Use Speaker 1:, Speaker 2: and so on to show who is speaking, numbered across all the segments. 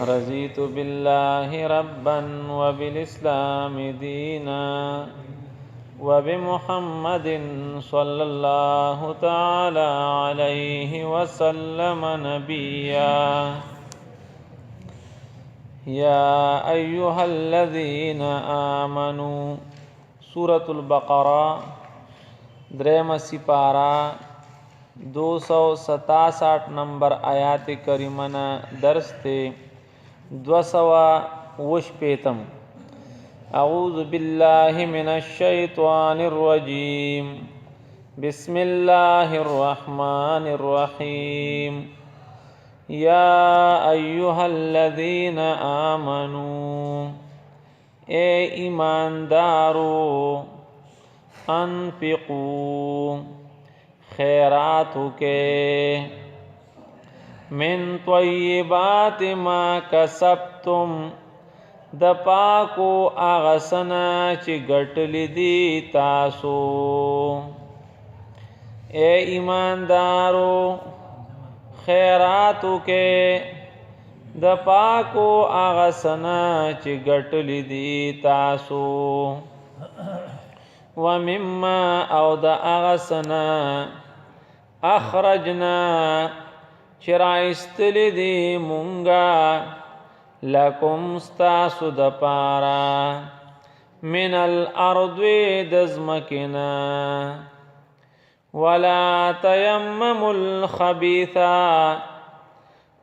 Speaker 1: رضيت بالله ربا وبالإسلام دينا وبمحمد صلى الله تعالى عليه وسلم نبيا يا أيها الذين آمنوا سورۃ البقرۃ دریم سپارہ 267 نمبر آیات کریمہ درس تے 258 اعوذ باللہ من الشیطان الرجیم بسم اللہ الرحمن الرحیم یا ایہا الذین آمنوا اے ایماندارو انفقوا خیراتو کے من طیبات ما کسبتم د پاکو اغسنا چی گٹلی دی تاسو اے ایماندارو خیراتو کے د پاکو اغسنا چی گٹلی دی تاسو ومما او د اغسنا اخرجنا چرائستلی دی مونگا لکم ستاسو د پارا من الارض دزمکنا ولا تیمموا الخبیثا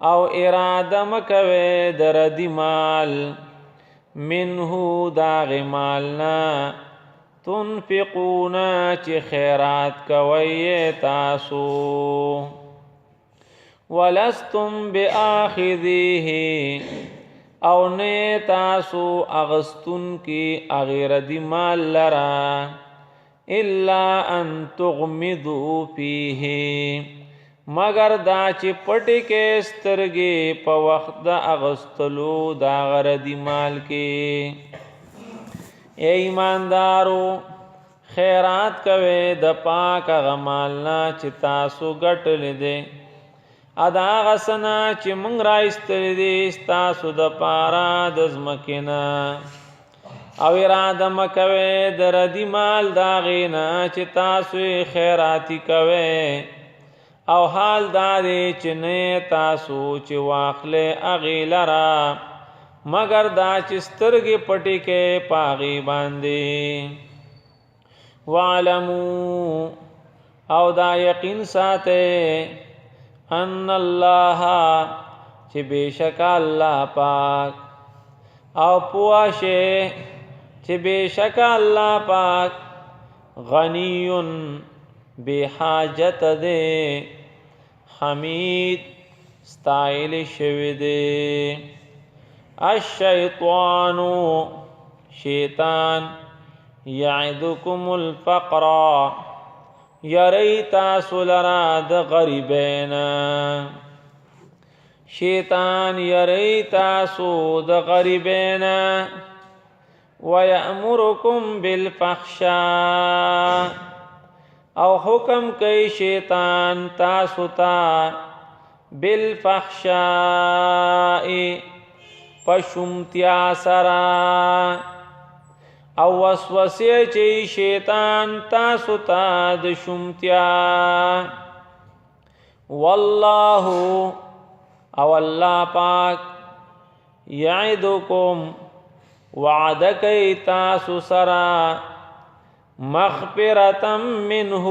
Speaker 1: او اراده مکوے دردی مال منہو داغ مالنا تنفقون چی خیرات کوئی تاسو ولستم بآخذیه او نے تاسو اغستن کی اغیر دی مال لرا الا ان تغمدو فیه مگر دا چی پٹی کے سترگی پا وقت دا اغستلو دا غر دی مال کی اے ایماندارو خیرات کوے د پاک غمالنا چی تاسو گٹل دے ادا غسنا چی منگ رائستل دے ستاسو د پارا دزمکنا او اراده مکوے در دی مال داغینا چی تاسو خیراتی کوے او حال دادے چی نی تاسو چی واخل اغیلرا مگر دا چسترگی پٹی کے پاغی باندی وعلمو او دا یقین ساتے ان اللہ چی بیشک اللہ پاک او پواشے چی بیشک اللہ پاک غنیون بے حاجت دے حمید ستائل شوی دے الشیطان شیطان یعدکم الفقر یری تاسو لرا د غریبین شیطان یری تاسو د غریبین ویأمرکم بالفحشاء او حکم کئی شیطان تاسو تا بالفحشاء پشمتیا سرا او وسوسه چی شیطان تاسو تا د شمتیا والله او اللہ پاک یعدکم وعد کئی تاسو سرا مغفرتا منہ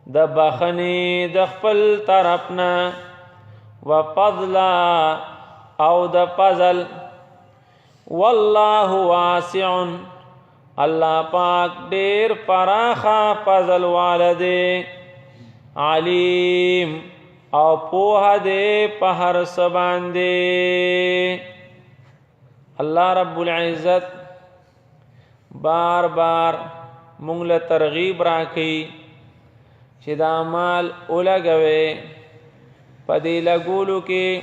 Speaker 1: د بخنی د خپل طرفنا وفضلا او د فضل واللہ واسع اللہ پاک دیر فراخا فضل والدے علیم او پوہ دے پہر سبان دے اللہ رب العزت بار بار منگل ترغیب راکی چی دا مال اولگوے پدی لگولو کی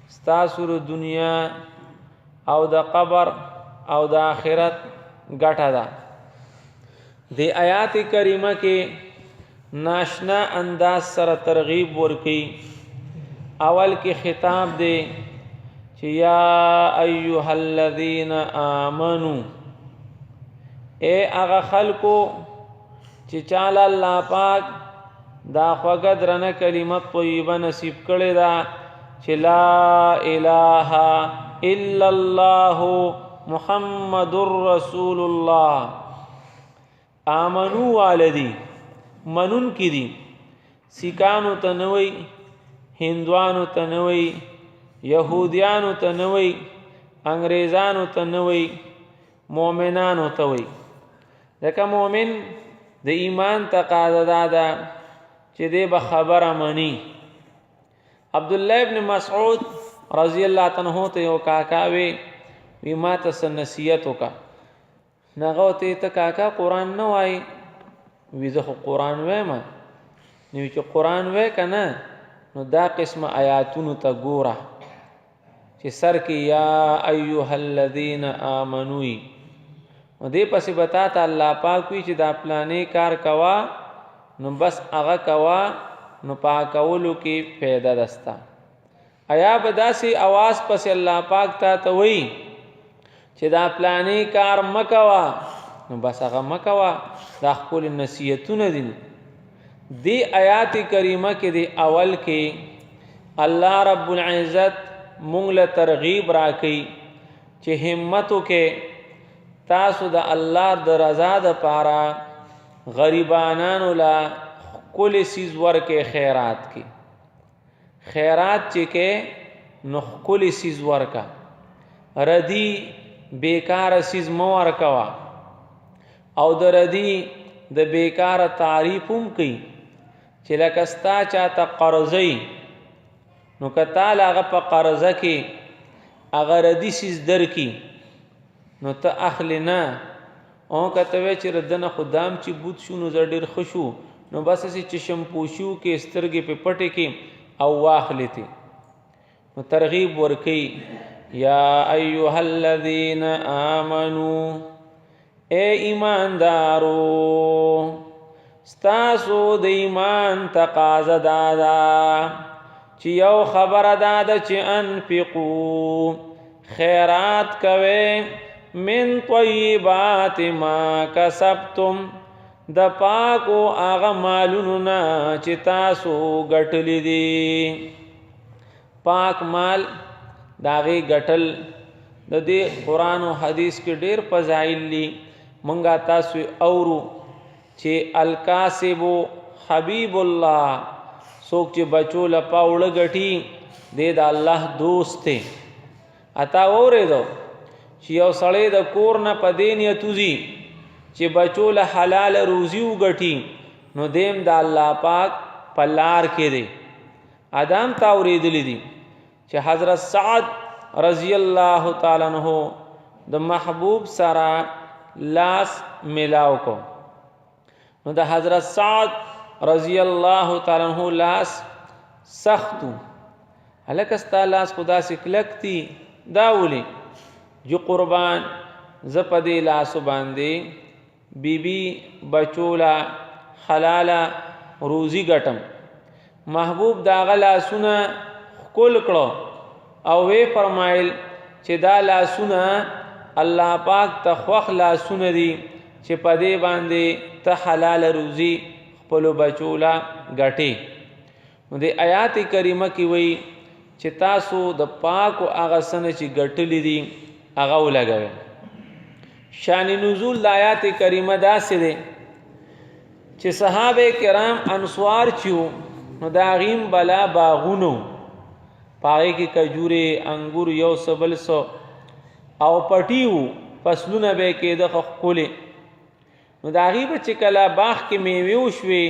Speaker 1: ستاسور دنیا او د قبر او د آخرت ګټه ده دی آیات کریمه کې ناشنا انداز سره ترغیب ورکی اول کې خطاب دی چې یا ایها الذین آمنو، اے هغه خلکو چې چاله الله پاک دا خوږه درنه کلمه طیبه نصیب کړې ده چې لا اله الا الله محمد رسول الله. آمنو والدی منون کی دی، سیکانو ته نوی، هندوانو ته نوی، یهودیانو ته نوی، انګریزانو ته نوی، مؤمنانو ته وی. ځکه مؤمن د ایمان تقاضا ده چې دی به خبره مني. عبدالله ابن مسعود رضی الله عنه ته یو کاکا وی ما ته څه نصیحت وکړه. نغه ته کاکا قرآن نه وای؟ وی زه خو قرآن وایم. نو چې قرآن وای کنه نو دا قسم آیاتونو ته ګوره چې سر کې یا ایها الذین آمنوی، نو دې پسې بتا ته الله پاک وی چې دا پلانې کار کوا، نو بس هغه کوا، نو پاکولو کې فایده دستا. ایا بداسي आवाज پسې الله پاک ته وی چې دا پلانې کار مکوا، نو بس هغه مکوا. دا خپل نصیحتونه دي. دی آیات کریمه کې دی اول کې الله رب العزت مونږ له ترغیب راکړي چې همتو کې تاسو د الله د رضا د پاره غریبانانو لا کل سیز ورکه خیرات کی. خیرات چې کې نو کل سیز ورکا، ردی بیکار سیز مو ورکوا، او د ردی د بیکار تعریف هم کوي چې لکه ستا چاته قرضی، نو کتا هغه په قرضه کې هغه ردی سیز در کی، نو ته اخلی نه. او کته وی چې ردنه خدام چې بوت شو نو زه ډېر ښه شو، نو بس چې چشم پوشو کې سترګې په پټې کې او واخلې. نو ترغیب ورکي یا ایها الذین آمنو، اے ایماندارو ستاسو د ایمان تقاضا دادا چې یو خبره دادا چې انفقو خیرات کوي من طیبات ما کسبتم، د پاکو آغا مالونو نا چې تاسو ګټلی دي. پاک مال داغی ګټل د دې قرآن او حدیث کې ډېر فضایل دي. منګه تاسو اورو چې الکاسب حبیب الله، څوک چې بچو لپاوړه ګټي دې د الله دوست دی. اتا اورېدو چې یو سړی د کور نه په دې نیت وځي چې بچو له حلال روزي وګټي، نو دیم د الله پاک په لار کې دی. ادم تا اورېدلی دي چې حضرت سعد رضی الله تعالی عنہ د محبوب سره لاس ملاو کو، نو د حضرت سعد رضی الله تعالی عنہ لاس سختو. هلکه ستا لاس خدا سکلکتی داولی جو قربان زپدی لاسو باندې بیبی بچولا حلالا روزی ګټم. محبوب دا لاسونه کول کړو او وی فرمایل چې دا لاسونه الله پاک ته خوښ لاسونه دي چې پدې باندې ته حلال روزی خپل بچولا ګټي. نو د آیات کریمه کې وی چې تاسو د پاکو هغه سن چې ګټلې دي هغه ولګوي. شان نزول د آیات کریمه داسې دی چې صحابه کرام انصار چیو، نو دا غیم بلا باغونو پاره کې کجوره انګور یو سبل سو او پټیو فصلونه به کې د خولې. نو دا غیب چې کلا باغ کې میوه وشوي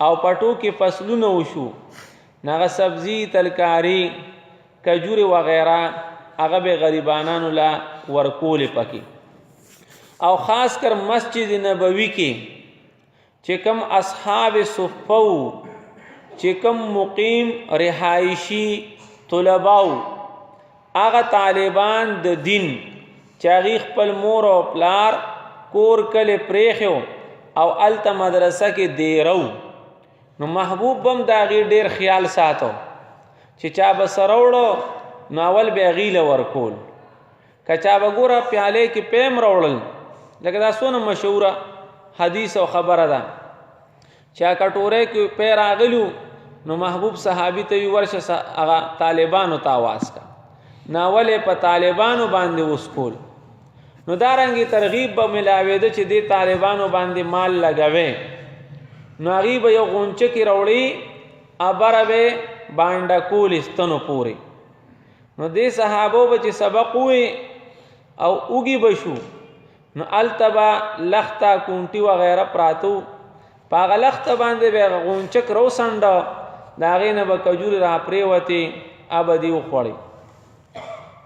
Speaker 1: او پټو کې فصلونه وشو، نغه سبزی تلکاری کجوره وغیرہ هغه به غریبانانو لا ورکول پکې. او خاص کر مسجد نبوی کې چې کم اصحاب صفو، چې کم مقیم رهایشی طلباو، هغه طالبان د دین چې هغه خپل مور او پلار کور کله پریخو او الته مدرسه کې دیرو، نو محبوب بم دا غي ډیر خیال ساتو چې چا بسروړو نو اول به غیله ورکول کچا وګوره پیاله کې پیم راوړل لکه دا سونه مشهوره حدیث او خبره ده چا کټوره کې پیر راغلو نو محبوب صحابي ته ورشه هغه طالبانو ته आवाज کا ناولې په طالبانو باندې وسکول نو دارنګي ترغیب به ملاوي چې دې طالبانو باندې مال لګوي نو غیب یو غونچه کې وروړي ابره به باندې کول استنو پوری نو دې صحابو به سبق وي او اوږي بشو نو التبا لختا کونټي وغیرہ پراتو پاغه لخت باندې به غونچک روسند دا غینه به کجور را پریوتی ابدی وخوړي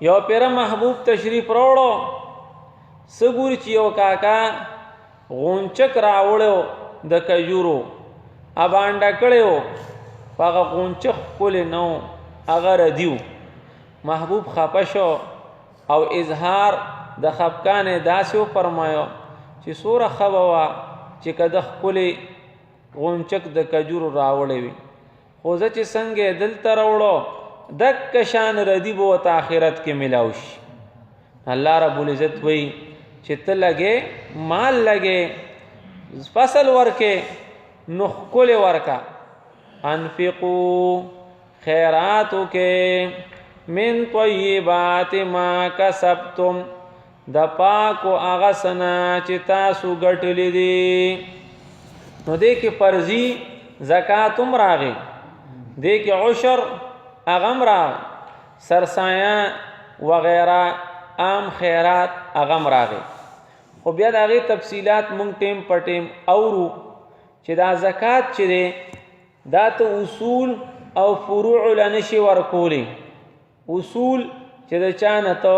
Speaker 1: یو پیر محبوب تشریف راوړو سګور چې یو کاکا غونچک راوړو د کجورو ابانډه کړو پاغه غونچک کول نو اگر دیو محبوب خپشو او اظهار د خفقان داسو فرمایو چې سوره خبوا چې کده خپل غونچک د کجورو راوړې وي خو ځکه څنګه دل تر وړو دک شان ردی بو ته آخرت کې ملاوش الله رب العزت وی چې ته لګې مال لګې فصل ورکه نو کول ورکا انفقوا خیراتو کې من طیبات ما کسبتم د پاکو هغه سنا چې تاسو ګټلې دي نو دې کې فرضي زکات هم راغی دې کې عشر اغم راغ سرسایه وغیرہ عام خیرات اغم راغی خو بیا د هغې تفصیلات مونږ ټیم په ټیم اورو چې دا زکات چې دی دا ته اصول او فروع لنشي ورکولی اصول چې د چا نه ته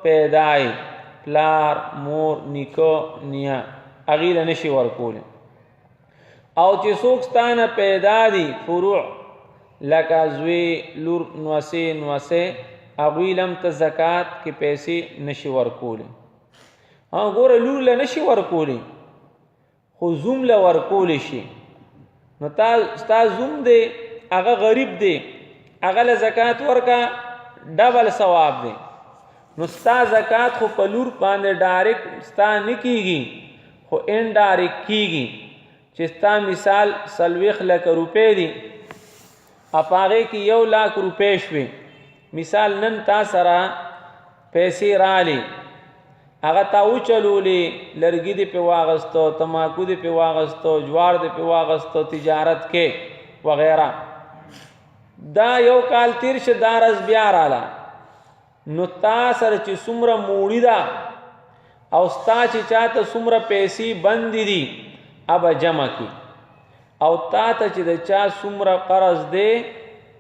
Speaker 1: پیدای پلار مور نیکه نیا هغې له نشي ورکولی او چې څوک ستا نه پیدا دي فروع لکه زوی لور نوسې هغوی لم ته زکات کې پیسې نشي ورکولی ګوره لور له نشي ورکولی خو زوم له ورکولی شي نو ستا زوم دی هغه غریب دی هغه له زکات ورکا ډبل ثواب دی نو ستا زکات خو په لور باندې ډایرکټ ستا نه کیږي خو ان ډایرکټ کیږي چې ستا مثال 40 لک روپۍ دي اپاغه کې 1 लाख روپۍ شوي مثال نن تا سره پیسې رالی هغه تا وچلولې لرګي دې په واغستو تماکو دې په واغستو جوار دې په واغستو تجارت کې وغیرہ دا یو کال تیر شه دارز بیا رااله نو تا سره چې څومره موړی دا او ستا چې چاته څومره پیسې بندې دي اب جمع کی او تا ته چې د چا څومره قرض دی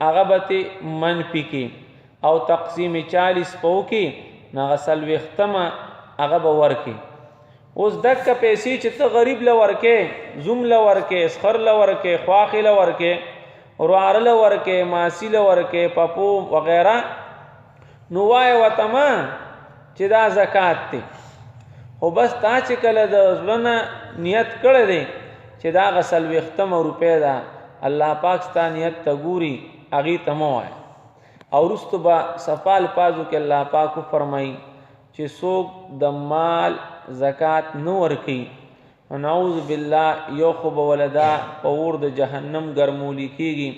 Speaker 1: هغه به منفي کی او تقسیم 40 پو کی ناغه سلوختمه هغه به ورکی اوس دک پیسې چې ته غریب له ورکه زوم له ورکه اسخر له ورکه خواخ له ورکه ورار له ورکه ماسی له ورکه پپو وغیرہ نو وای وتما چې دا زکات دی او بس تا چې کله د ځلنه نیت کړی دی چې دا غسل وختم روپې ده الله پاک ستا نیت ته ګوري هغې ته مه وایه او وروسته به صفا الفاظو کې الله پاک وفرمایي چې څوک د مال زکات نه ورکوي نعوذ بالله یو خو به ولدا په اور د جهنم ګرمولی کېږي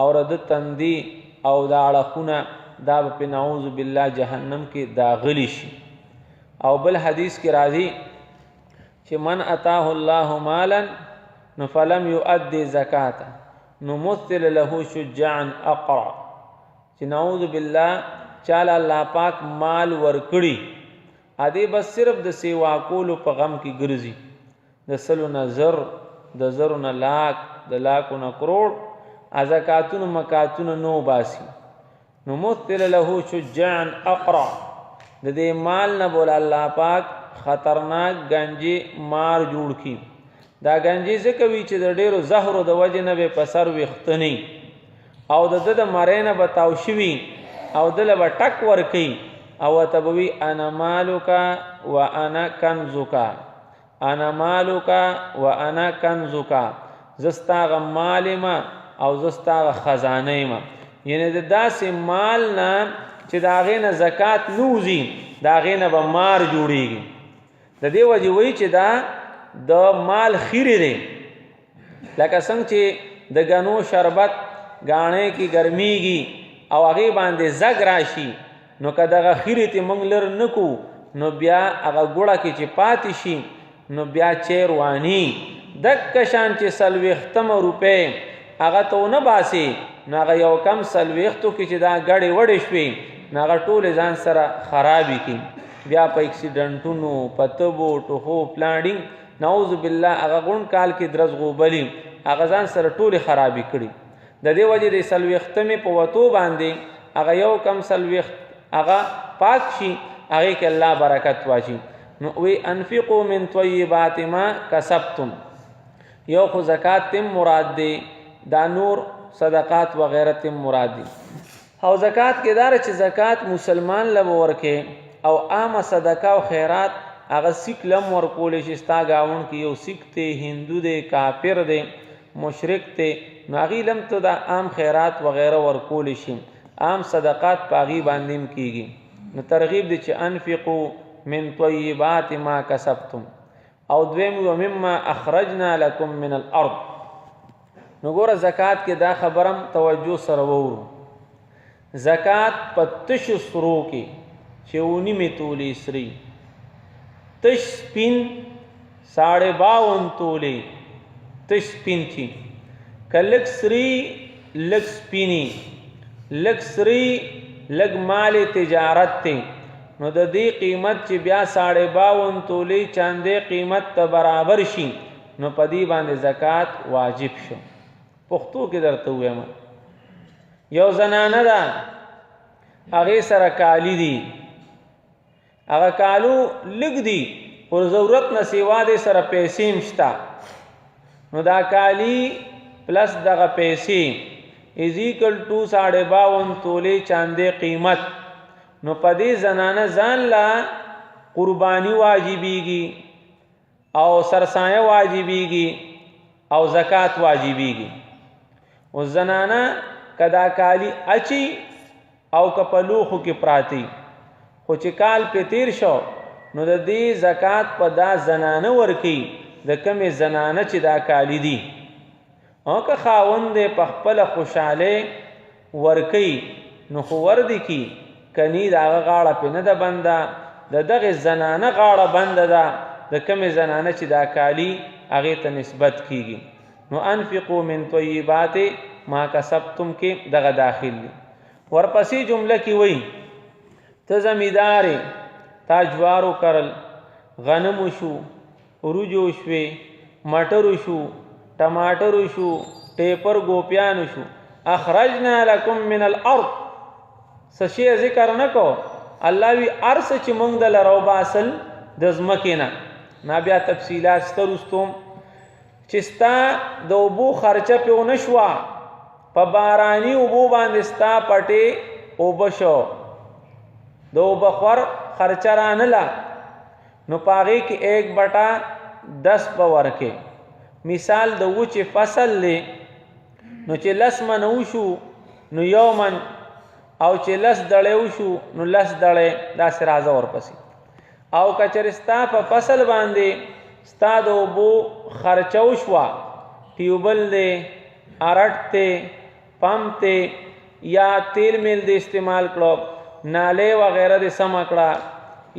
Speaker 1: او د تندي او د اړخونه دا به په نعوذ بالله جهنم کې داغلی شي او بل حدیث کې راځي چې من اتاه الله مالا نو فلم يؤدي زکاته نو مثل له شجاعا اقرع چې نعوذ بالله چاله الله پاک مال ورکړي ادي بس صرف د سیوا کولو په غم کې ګرځي د سلو نظر د زرو نه لاک د لاکو نه کروڑ زکاتونو مکاتونو نو باسي نو مثل له شجاعا اقرع د دې مال نه بول الله پاک خطرناک گنجي مار جوړ کی دا گنجي ځکه وی چې د ډیرو زهرو د وجه نه به پسر وختنی او د مرینه به تاو شوي او دله به ټک ورکی او تبوی انا مالک و انا کنزک انا مالک و انا کنزک زستا غ مال ما او زستا غ خزانه ما یعنی د داسې مال نه چې د هغې نه زکات نوځي د هغې نه به مار جوړېږي. د دې وجې وایي چې دا د مال خیرې دی. لکه څنګه چې د ګنو شربت ګاڼۍ کې ګرمیږي او هغې باندې زګ راشي، نو که دغه خیرې ته موږ لر نه کړو نو بیا هغه ګوړه کې چې پاتې شي نو بیا چیر واني. دکه شان چې 40 روپۍ هغه ته ونه باسي نو هغه یو کم 40 کې چې دا ګړې وړې شوې نو هغه ټولې ځان سره خرابې کړي، بیا په اکسیډنټونو په تبو ټوخو پلانډینګ نعوذ بالله هغه غون کال کې درز غوبلي هغه ځان سره ټولې خرابې کړي. د دې وجې د 40 په وتو باندې هغه یو کم 40 هغه پاک شي، هغې کې الله برکت واچي. نو وی انفقوا من طیبات ما کسبتم، یو خو زکات تم مراد دی، دا نور صدقات وغیرہ تم مراد دی. او زکات کې دار چې زکات مسلمان له ورکې او عامه صدقه او خیرات هغه سیک لم ورکول شي. ستا گاون کې یو سیک ته هندو دی کافر دی مشرک ته نو هغې لم ته دا عام خیرات وغیرہ ورکول شي، عام صدقات په هغې باندې هم کېږي. نو ترغیب دی چې انفقوا من طیبات ما کسبتم. او دویم ومما اخرجنا لکم من الارض. نو ګوره زکات کې دا خبرم توجه سره وورو. زکات په تشو سرو کې چې 19 تولې سري، تش سپین 52 تولې تش سپین چی که لږ سري لږ سپینی لږ سري لږ مال تجارت ته نو د دې قیمت چې بیا 52 تولې چاندې قیمت ته برابر شي نو په دې باندې زکات واجب شو. پښتو کې درته وایم یو زنانه ده هغې سره کالی دي، هغه کالو لږ دي پر ضرورت نه سیوا دې سره پیسې هم شته، نو دا کالی پلس دغه پیسې ایزیکل 52 تولې چاندې قیمت، نو په دې زنانه ځان لا قربانی واجبېږي او سرسایه واجبېږي او زکات واجبېږي. او زنانه کدا کالی اچي او که په لوښو کې پراتی خو چې کال په تیر شو نو د دې زکات په دا زنانه ورکي د کمې زنانه چې دا کالی دي. او که خاوند دی په خپله خوشحالۍ ورکي نو خو وردي کی کنی د هغه غاړه پې نه ده بنده، د دغې زنانه غاړه بنده ده د کمې زنانه چې دا کالی هغې ته نسبت کیږي. نو انفقوا من طیبات ما کسبتم کې دغه داخل دی. ورپسې جمله کې وایي ته زمیندار تا جوارو کرل، غنمو شو، وریجو شوې، مټرو شو، ټماټرو شو، ټیپر ګوپیانو شو. اخرجنا لکم من الارض څه شی ذکر نه کو، الله وی ارس چې موږ د لرو باسل د ځمکې نه. نا بیا تفصیلات سته رستم چې ستا د اوبو خرچه پې ونه شوه، په باراني اوبو باندې ستا پټې اوبه شو، د اوبه خور خرچه رانله، نو په هغې کې 1/10 به ورکې. مثال د وچې فصل دی نو چې 10 منه وشو نو 1 من، او چې 10 دړې وشو نو 10 دړې، داسې راځه ورپسې. او که چېرې ستا په فصل باندې ستا د اوبو خرچه وشوه، ټیوبل دی، ارټ دی، پمپ دی، یا تیل میل دی استعمال کړو، نالې وغیره دی سمه کړه،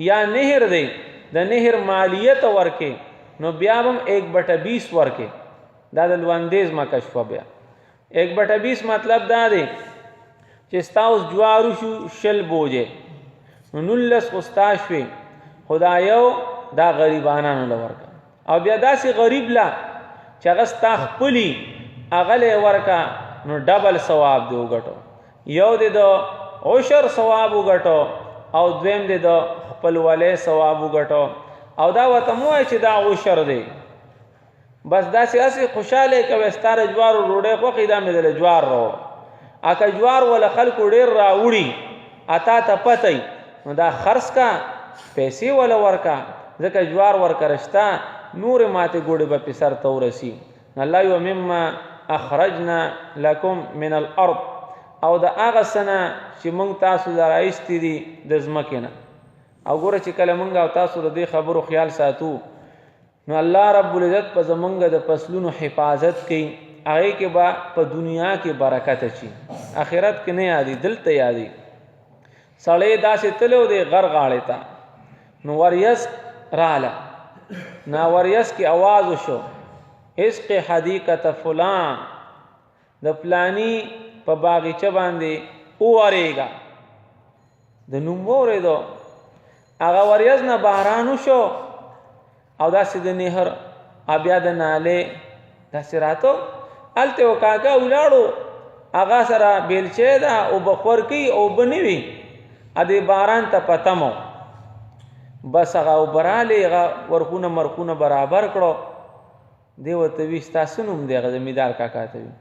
Speaker 1: یا نهر دی د نهر مالیت ورکې نو بیا هم 1/20 ورکې. دا د لوندې ځمکه شوه. بیا 1/20 مطلب دا دی چې ستا اوس جوارو شو 20 بوجې نو 19 خو ستا شوې، خو دا یو دا غریبانانو له ورکه. او بیا داسې غریب له چې هغه ستا خپلي هغه له ورکه نو ډبل ثواب دی وګټو. یو دی د عشر ثواب وګټو او دویم دی د خپلولۍ ثواب وګټو. او دا ورته مه وایه چې دا عشر دی، بس داسې هسې خوشحاله کوې ستا د جوارو ډوډۍ خوښې دا مې دله جوار راوړه. اکه جوار وله خلکو ډېر راوړي اتا ته پته نو دا خرڅ کا پیسې وله ورکه، ځکه جوار ورکه شته نورې ماتې ګوډې به پې سر ته ورسي. الله یو مما اخرجنا لکم من الارض او د هغه څه نه چې موږ تاسو له رایستي دي د ځمکې نه. او ګوره چې کله موږ او تاسو د دې خبرو خیال ساتو نو الله رب العزت په زمونږ د فصلونو حفاظت کوي. هغې کې به په دنیا کې برکت اچي، آخرت کې نه یادي، دلته یادي. سړی داسې تلو دی غر غاړې ته، نو وریځ راله، نا وریځ کې آواز وشو عشق حدیقة فلان، د فلانی په باغچه باندې وورېږه. د نوم واورېدو، هغه وریځ نه باران وشو او داسې د نهر بیا د نالې داسې راته هلته و کاکا ولاړو، هغه سره بیلچې ده او بخور کوي او اوبه نه وي، دې باران ته پتمو بس هغه اوبه رالې، هغه ورخونه مرخونه برابر کړو. دی ورته وي ستا څه نوم دی؟ هغه زمیندار کاکا ته وي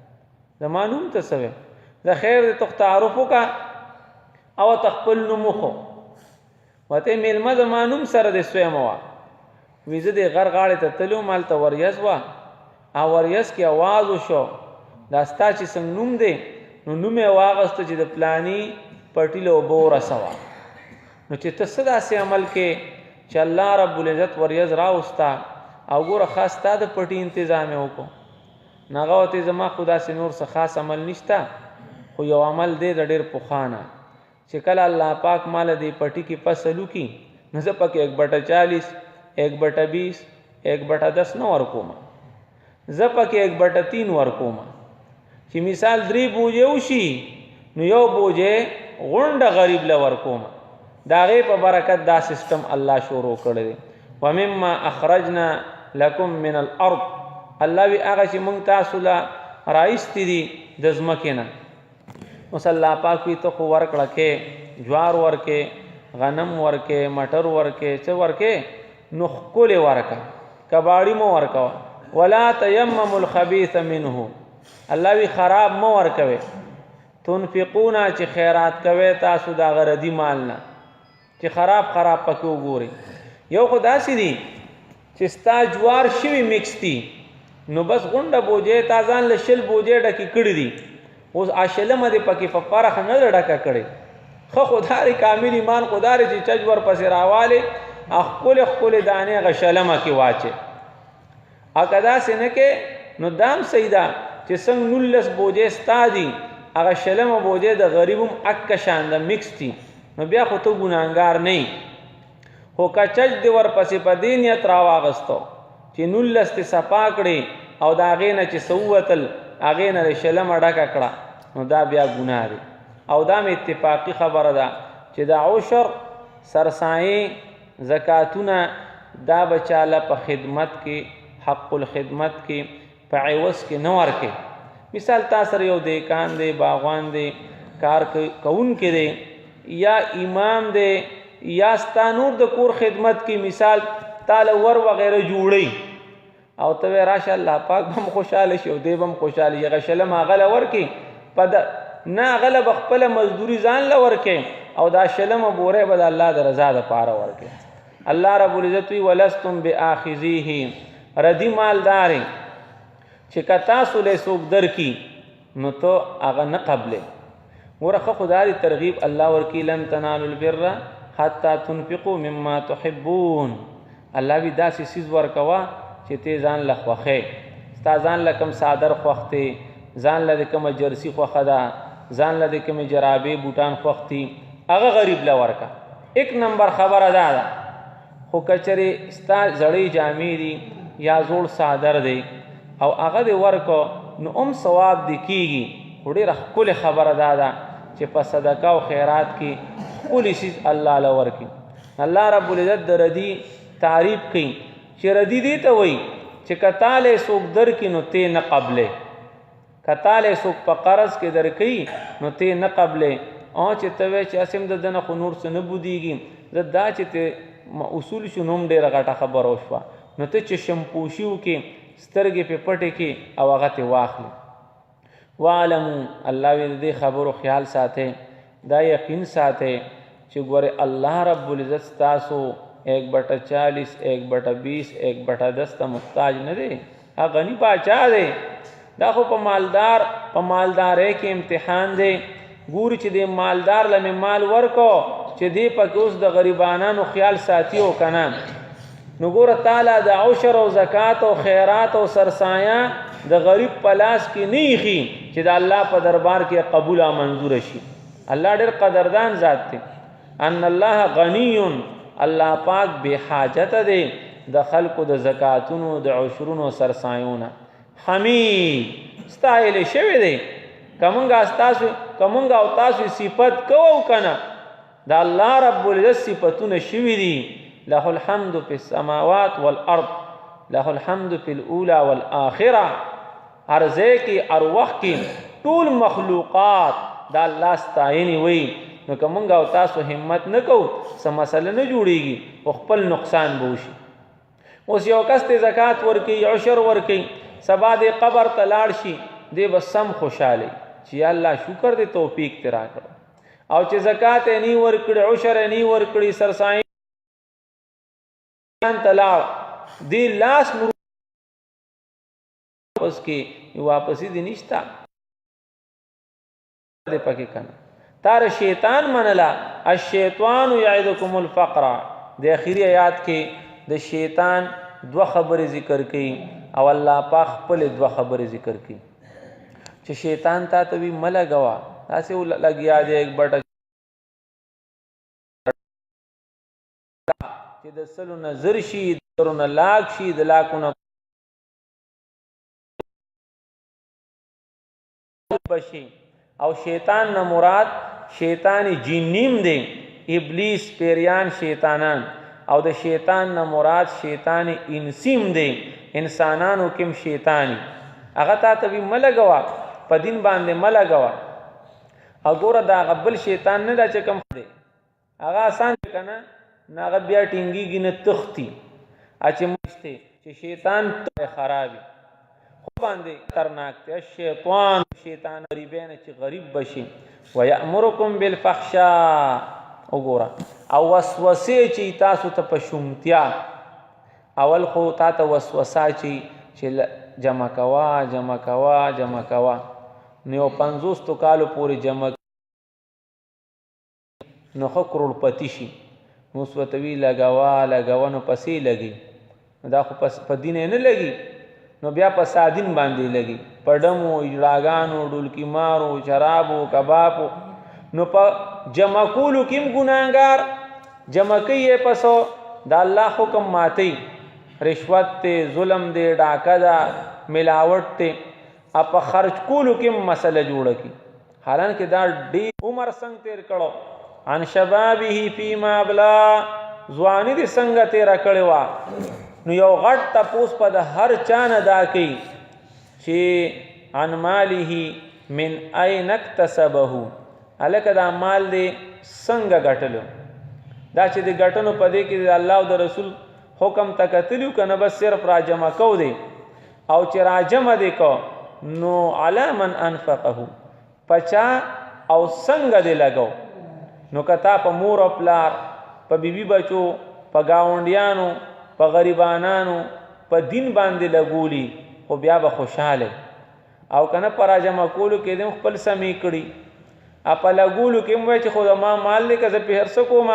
Speaker 1: زما نوم ته څه وی؟ زه خیر دی ته تعارف وکړه او ته خپل نوم وښو. ورته میلمه زما نوم سره دې سویمه وه. وي زه دې غر غاړې ته تللی وم، هلته وریځ وه او وریځ کې آواز وشو دا ستا چې څنګه نوم دی؟ نو نوم یې واغسته چې د فلاني پټي له اوبه ورسوه. نو چې ته څه داسې عمل کې چې الله رب العزت وریځ راوسته او ګوره خاص ستا د پټي انتظام یې وکړو. نو هغه ورته زما خو داسې نور څه خاص عمل نشته، خو یو عمل دی د ډېر پخوانه چې کله الله پاک ماله دې پټي کې فصل وکړي نو زه پکې 1/40 1/20 1/10 نه ورکوم، زه پکې 1/3 ورکوم. چې مثال 3 بوجې وشي نو 1 بوجې غونډه غریب له ورکوم. د هغې په برکت دا سیستم الله شروع کړی دی. ومما اخرجنا لکم من الارض، الله وی هغه چې موږ تاسو له رایستي دي د ځمکې نه. اوس الله پاک وي ته خو ورکړه کې جوار ورکې، غنم ورکې، مټر ورکې، څه ورکې؟ نو ښکلې ورکه، کباړي مو ورکوه. ولا تیمموا الخبیث منه، الله وی خراب مو ورکوي. تنفقونا چې خیرات کوي تاسو د هغه ردي مال نه چې خراب پکې وګورئ. یو خو داسې دي چې ستا جوار شوي مکس دي نو بس غونډه بوجې تا ځان له 20 بوجې ډکې کړي دي، اوس شلمه دې پکې په فرخ نه ده ډکه کړې. ښه خداري کامل ایمان خداري چې چج ور پسې راوالې ښکلې ښکلې دانې هغه شلمه کې واچې. که داسې نه کې نو دام صحیح ده چې څنګه 19 بوجې ستا دي هغه شلمه بوجې د غریب هم اکه شان د مکس دي، نو بیا خو ته ګناهګار نه یې. خو که چج دې ورپسې په دې نیت راواغستو چې 19 دې صفا کړې او د هغې نه چې څه ووتل هغې نه دې شلمه ډکه کړه نو دا بیا ګناه دی. او دا مې اتفاقي خبره ده چې د عشر سرسایې زکاتونه دا بچاله په خدمت کې حق الخدمت کې په عوض کې نه ورکې. مثال تا سره یو دیکان دی، باغوان دی، کار کوونکی دی، یا امام دی، یا ستا نور د کور خدمت کې مثال تاله ور وغیره جوړی او ته وی راشه الله پاک به هم خوشحاله شي او دی به هم خوشحاله شي. هغه شلم هغه له ورکې نه هغه له به خپله مزدوري ځان له ورکې او دا شلمه بورې به د الله د رضا دپاره ورکې. الله رب العزت وی ولستم بآخذیه، ردی مالدارې چې که تاسو له څوک درکي نو ته هغه نه قبلې. ګوره ښه خداري ترغیب الله ورکي لن تنالوا البر حتی تنفقوا مما تحبون. الله وی داسې څیز ورکوه چې ته ځان له خوښې، ستا ځان له کوم صادر خوښ دی، ځان له د کومه جرسي خوښه ده، ځان له د کومې جرابې بوټان خوښ دي، هغه غریب له ورکه. 1 نمبر خبره دا ده. خو که چېرې ستا زړې جامې دي یا زوړ صادر دی او هغه دې ورکو نو هم ثواب دې کېږي. خو ډېره ښکلې خبره دا ده چې په صدقه او خیرات کې ښکلې څیز الله له ورکي. الله رب العزت د ردي تعریف کوي چې ردي دې ته وایي چې که تاله څوک درکي نو ته نه قبلې، که تاله څوک په قرض کې درکوي نو ته نه قبلې. او چې ته وایې چې اسیم د ده نه خو نور څه نه بودیږي، زه دا چې ته اصول شو نوم ډېره غټه خبره وشوه، نو ته چې شمپوشي وکې سترګې پې پټې کې او هغه تې واخلي. وعلمو الله وی د دې خبرو خیال ساتئ، دا یقین ساتئ چې ګورې الله رب العزت ستاسو 1/40 1/20 1/10 ته محتاج نه دی، هغه غني باچا دی. دا خو په مالدارۍ کې امتحان دی ګوري چې د مالدار له مال ورکو چې دی پکې اوس د غریبانو خیال ساتي او کنه نو ګوره تعالی د عشر او زکات او خیرات او سرسایه د غریب پلاس کې نه یخي چې د الله په دربار کې قبول او منظور شي. الله ډېر قدردان ذات دی. ان الله غنی، الله پاک بے حاجت دی د خلقو د زکاتونو د عشرونو سرسایونه. حمید ستایل شوی دی. کمونگا او تاسو صفت کوو کنه د الله رب العزت صفتونه شوی دي. له الحمد فی السماوات والارض، له الحمد فی الاولى والآخرة. هر ځای کې هر وخت کې ټول مخلوقات د الله ستاینې وي. نو که مونږ او تاسو همت نه کوو څه مسله نه جوړیږي او خپل نقصان به وشي. اوس یو کس ته زکات ورکوي، عشر ورکوي، سبا د قبر ته لاړ شي، دی به سم خوشحالی چې یا الله شکر دې توفیق ته راکړه. او چې زکات یې نه ورکړي، عشر یې نه ورکړي، سرسایه ته لاړ، دی لاس واپس کې واپسې دې نشته دې پکې کنه. تار شیطان منلا الشیطان یعدکم الفقر. د اخیری آیات کې د شیطان دو خبرې ذکر کړي او الله پاک خپل دو خبرې ذکر کړي چې شیطان تا ته وی ملګوا تاسو لګیا دې یک بټه چې د سلو نظر شي، درونه لاک شي، د لاکونه بشي. او شیطان نه مراد شیطان جنیم دی، ابلیس، پیریان، شیطانان. او د شیطان نه مراد شیطان انسیم دی، انسانانو کم شیطانی. هغه تا ته وی ملګوا په دین باندې ملګوا. او ګوره دا غبل شیطان نه دا چې کم دی هغه آسان کنه نه، هغه بیا ټینګیږي نه تختی اچې مشته چې شیطان ته خرابي خو باندې خطرناک دی. شیطان غریبین چې غریب بشي. ويأمركم بالفحشاء. وګوره او وسوسه چې تاسو ته په شومتیا اول خو تا ته وسوسه چې جمع کوا نو 50 کالو پورې جمع نو خو کروڑپتی شي. نو سوتوی لګوا نو پسې لګي. دا خو په دین نه لګي، نو بیا په سادین باندې لګي، په ډمو، اجراګانو، ډولکی مارو، شرابو، کبابو. نو په جمع کولو کیم ګناهګار جمع کوي پسو د الله حکم ماتي. رشوت ته، ظلم دی، ډاکه ده، ملاوت ته. اپ خرج کولو کیم مسله جوړه کی. حالانکه دا ډیر عمر څنګه تیر کړو. عن شبابه فيما ابلا. ځواني دې څنګه تیر کړي وا. نو یو غټ تپوس په د هر چا نه دا کوي چې عن ماله من اين اكتسبه. الکه دا مال دې څنګه ګټلو. دا چې د ګټنو په دې کې د الله او د رسول حکم تکتلیو کنه بس صرف را جمع کو دی. او چې را جمع دی کو نو علی من انفقه، پچا او څنګه دی لګو. نو کتا په مور او پلار، په بیبي بچو، په گاونډیانو، په غریبانانو، په دین باندې لګولی خو بیا به خوشاله. او کنه پر جمع کولو کې دم خپل سمې کړي. اپا لګولو کې مې چې خو ما مال دې که زه په هرڅه کوم.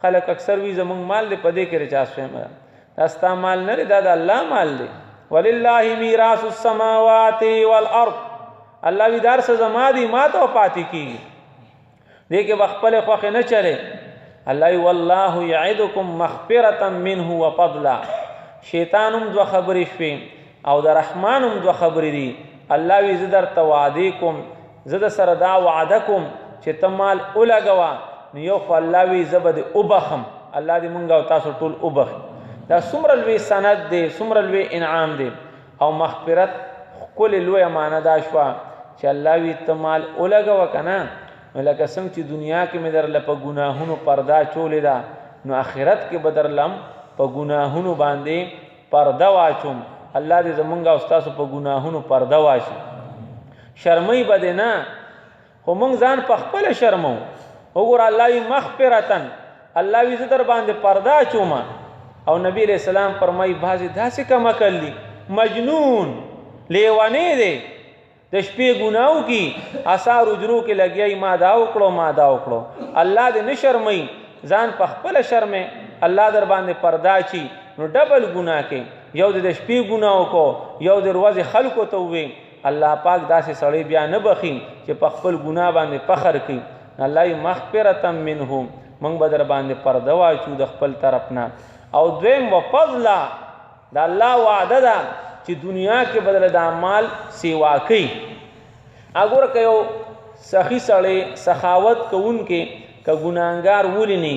Speaker 1: خلک اکثر وی زمونږ مال دې په دې کې رچاس شوی. دا ستا مال نه دی، دا د الله مال دی. ولله میراث السماوات والارض. الله وی دار څه زما دی، ما ته پاتې کیږي. دې کې بخپل خوخه نه چره. الله والله یعدکم مغفرة منه وفضلا. شیطانم دو خبرې شوي او د رحمانم دو خبرې دي. الله وی زدر توعده کوم، زده سره دا وعده کوم چې تمال اولګوا نو یو خو الله وی زبد وبخم. الله دې مونږ او تاسو ټول وبخ. دا څومره لوی سند دی، څومره لوی انعام دی. او مغفرت کل لوی معنا دا شو چې الله وی تمال اولګوا کنه لکه څنګه چې دنیا کې مې درله په ګناهونو پردا چولې ده، نو آخرت کې به درلم په ګناهونو باندې پرده واچوم. الله دې زمونږ او تاسو په ګناهونو پرده واچي. شرمۍ به دې نه، خو مونږ ځان په خپل شرمو. وګوره الله وی مغفرتن، الله وی زه در باندې پرده اچوم. او نبی علیہ السلام فرمایي بعضې داسې کم عقل دي، مجنون، لیونی دی، د شپې ګناه وکړي اثار اجرو کې لګیای ما دا وکړو ما دا وکړو الله دې نه شرمئ ځان په خپله شرمې الله در باندې پردا چي نو ډبل ګناه کې یو د شپې ګناه وکړو یو د ورځې خلکو ته ووې الله پاک داسې سړی بیا نه بخي چې په خپل ګناه باندې فخر کوي الله مغفرة منهم موږ به در باندې پرده واچو د خپل طرف نه او دویم وفضلا د الله وعده ده چې دنیا کې بدله د اعمال سیوا کوي اګوره که یو سخي سړی سخاوت کوونکې که ګناهګار ولې نه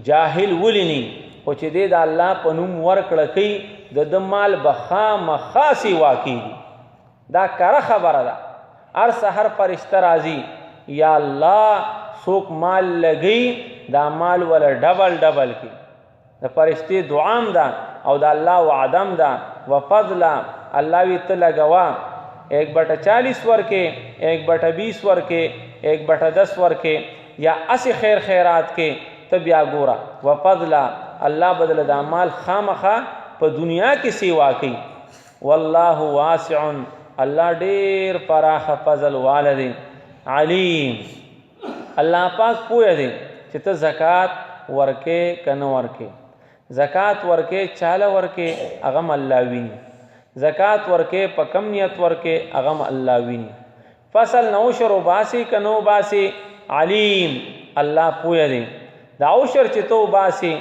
Speaker 1: جاهل ولې نه خو چې دی د الله په نوم ورکړه کوي د ده مال به خامخا سیوا کېږي دا کره خبره ده هر سحر فرشته راځي یا الله څوک مال لګي دا مال ولا ډبل ډبل کی د فرشتې دعام ده او د الله وعدم ده وفضلا الله وی ته لګوا 1/40 ورکے 1/20 ورکے 1/10 ورکے یا اسی خیر خیرات کے تب یا گورا وفضلا الله بدل د اعمال خامخا په دنیا کې سیوا کوي والله واسع الله ډیر پراخ فضل والد علیم الله پاک پوهه دی چې ته زکات ورکې کنه ورکې زکات ورکې چاله ورکې هغه الله ویني زکات ورکې په کم نیت ورکې هغه الله ویني فصل نو شرو باسی کنو باسی علیم الله پوهه دی دا اوشر چې تو باسی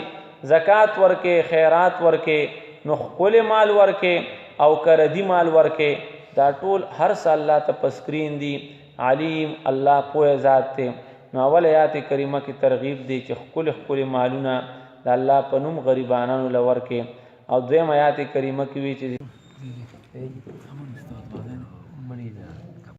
Speaker 1: زکات ورکې خیرات ورکې نو خپل مال ورکې او کردی مال ورکې دا ټول هر څه الله ته پسکرین دی علیم الله پوهه ذات ته نو اول آیات کریمه کی ترغیب دی چې خپل مالونه د الله په نوم غریبانو لور کې او دویم آیات کریمه کې وی چې